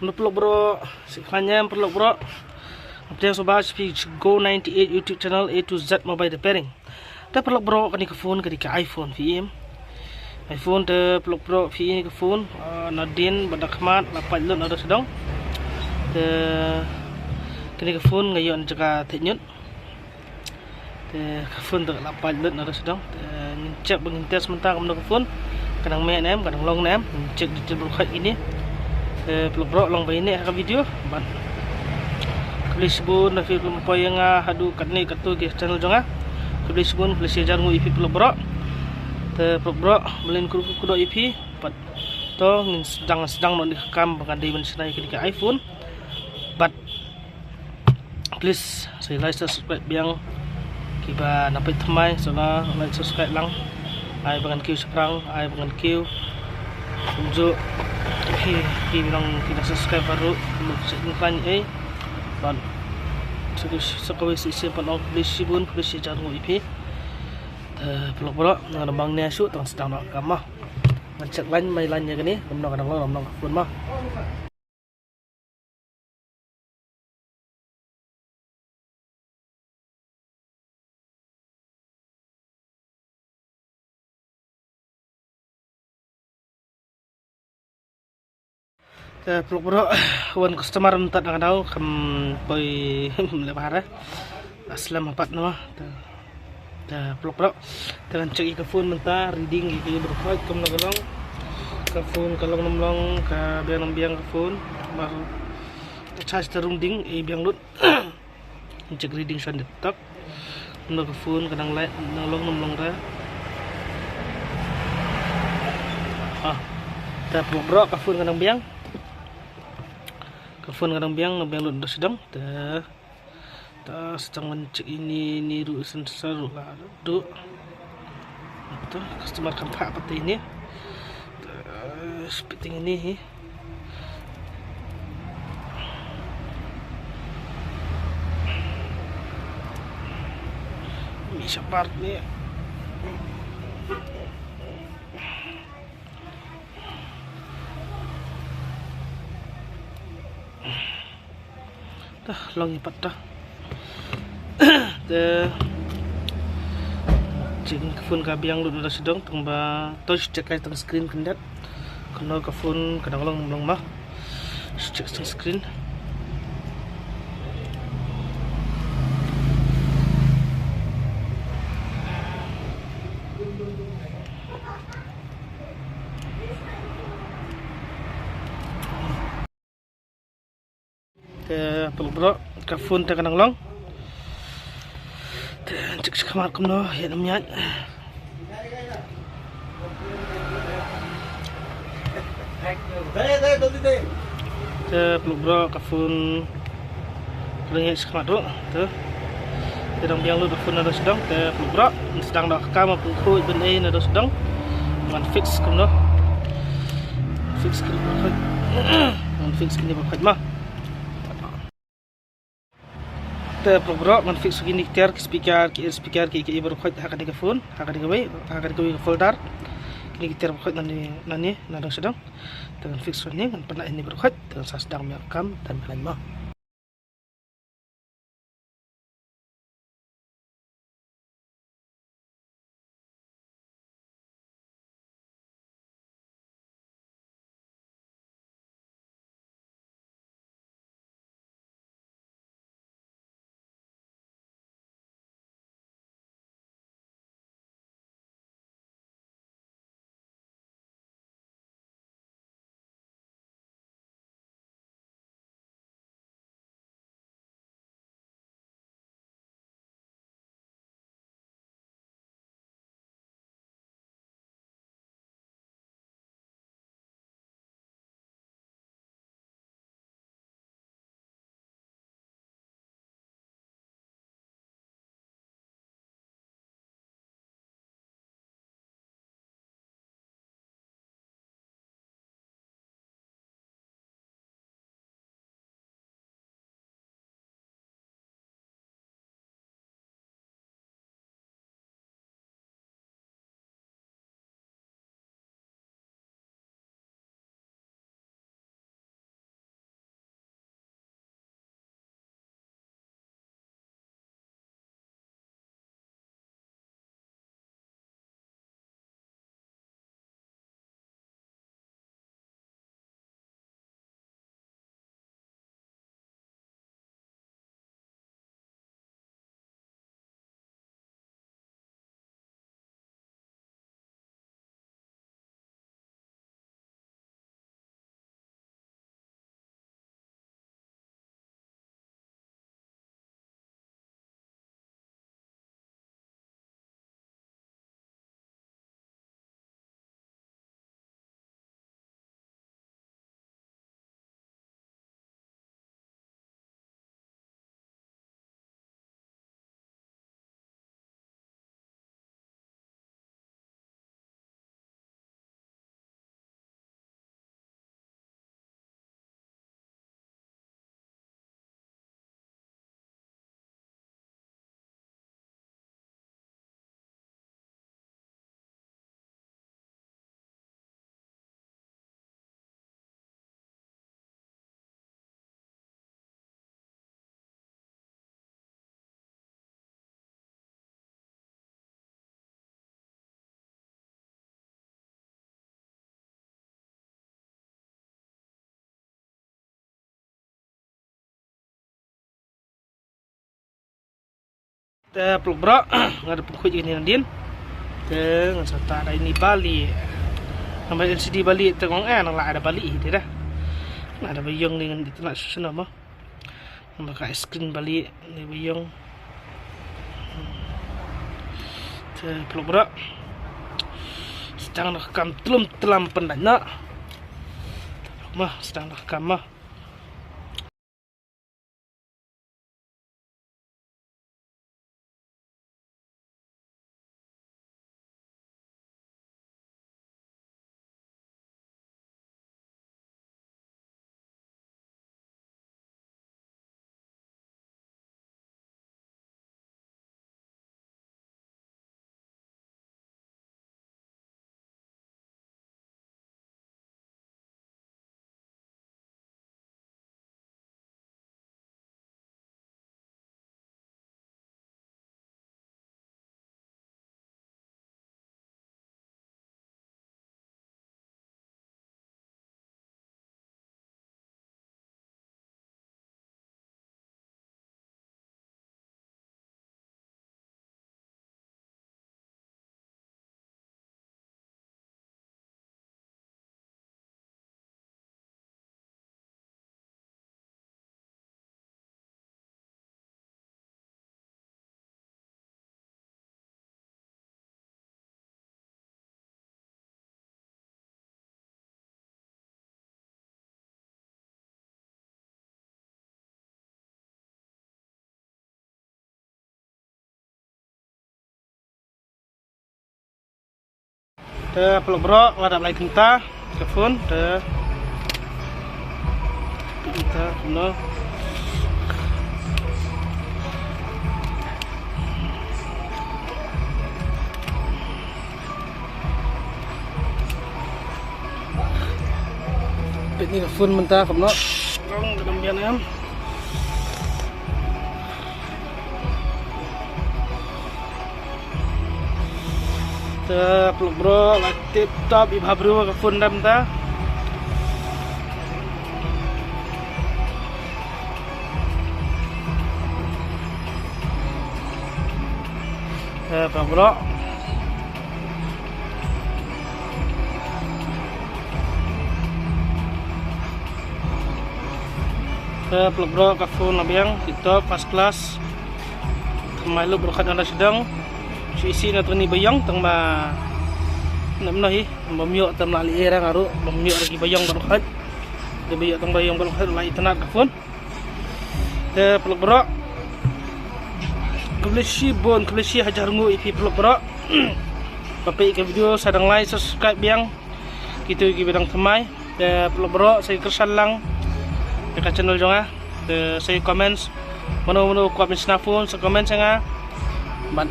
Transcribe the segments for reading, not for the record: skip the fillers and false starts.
Ano peluk bro, sekiannya peluk bro. Update sobat Go 98 YouTube channel A to Z mobile repairing. Dah peluk bro kani ke phone kani ke iPhone VM. iPhone te peluk bro VM ke phone. Nadin badakmat lapat lut ada sedang. Te kani ke phone ngayon jaga teknyut. Te ke phone te lapat lut ada sedang. Te ngecek bengintes mentang kamu ke phone. Kadang main em, kadang long em. Cek detail berkat ini. Peluk bro long bayi ni akan video ban kebeli sebun na film apa yang hadu kat ni kat tu ke channel jonga kebeli sebun kebeli sejar ngu IP peluk bro te peluk bro belin kudo IP pat to ngin sedang no dikam bangkan di mensenai ke iPhone but please saya like subscribe biang kiba napai temai sola like subscribe lang ai bangan kiu seprang ai bangan kiu unjuk bilang tidak subscribe baru iklan ban sekali simpan orang beli sibun beli sejarah IP peluk peluk dengan bang ni asyuk tang sedang nak kamah ngecek lain mai lainnya gini kadang kadang pun mah peluk bro wan customer minta nak tahu kem boy lebar aslam empat nama peluk bro dengan cek ke phone minta reading iki berkuat kem nak ke phone kalau nomlong ke biang ke phone baru charge terung ding biang lut cek reading sound detak nak ke phone kadang light nomlong dah peluk bro ke phone kadang biang phone kadang biang lut sedang sedang mencek ini niru seru lah duk tu customer kampak pati ini seperti ini bisa part ni dah long ipat dah jing phone ka biang lu dah sedang tungba touch cek ai tang screen kendat kena ka phone kadang long mah cek tang screen peluk bro ka phone te kadang long cek kamar kumno ya namanya peluk bro ka phone lagi sekamar tu tu sedang biang lu phone ada sedang peluk bro sedang dak kam pun khoi ben ai ada sedang man fix kumno fix kini berkat mah peluk bro man fix gini tiar speaker ki berkat hak ada phone hak ada ke folder kini tiar berkat nani nada sedang dengan fix ni kan pernah ini berkat dan sedang merekam dan lain mah peluk bro ada pengkut ini nadin dengan serta ada ini Bali nampak LCD Bali tengok nang lah ada Bali dia dah ada bayong dengan itu nak susun apa nampak screen Bali ni bayong peluk bro sedang rekam telam pendana mah sedang rekam mah peluk bro ada lagi kita telepon kita no ini phone mentah kamu long dalam bianam peluk bro tip top ibu bro ke phone dam ta peluk bro peluk bro ke phone labiang TikTok first class kemalu berkat anda sedang isi na ni bayang tang ma namna hi mamiyo tam la li era ngaru mamiyo lagi bayang berkat de bayang tang bayang berkat la itana ka phone peluk bro Kebleshi hajar ngu ipi peluk bro bapak ke video sadang like subscribe biang gitu gi bidang temai peluk bro saya kersan lang dekat channel jonga saya comments mano comment snafun sa comment nga ban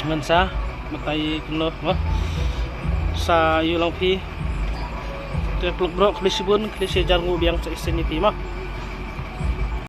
mensa matai kuno sa yulang pi peluk bro Kebleshi hajar ngu biang sa isin ipi mah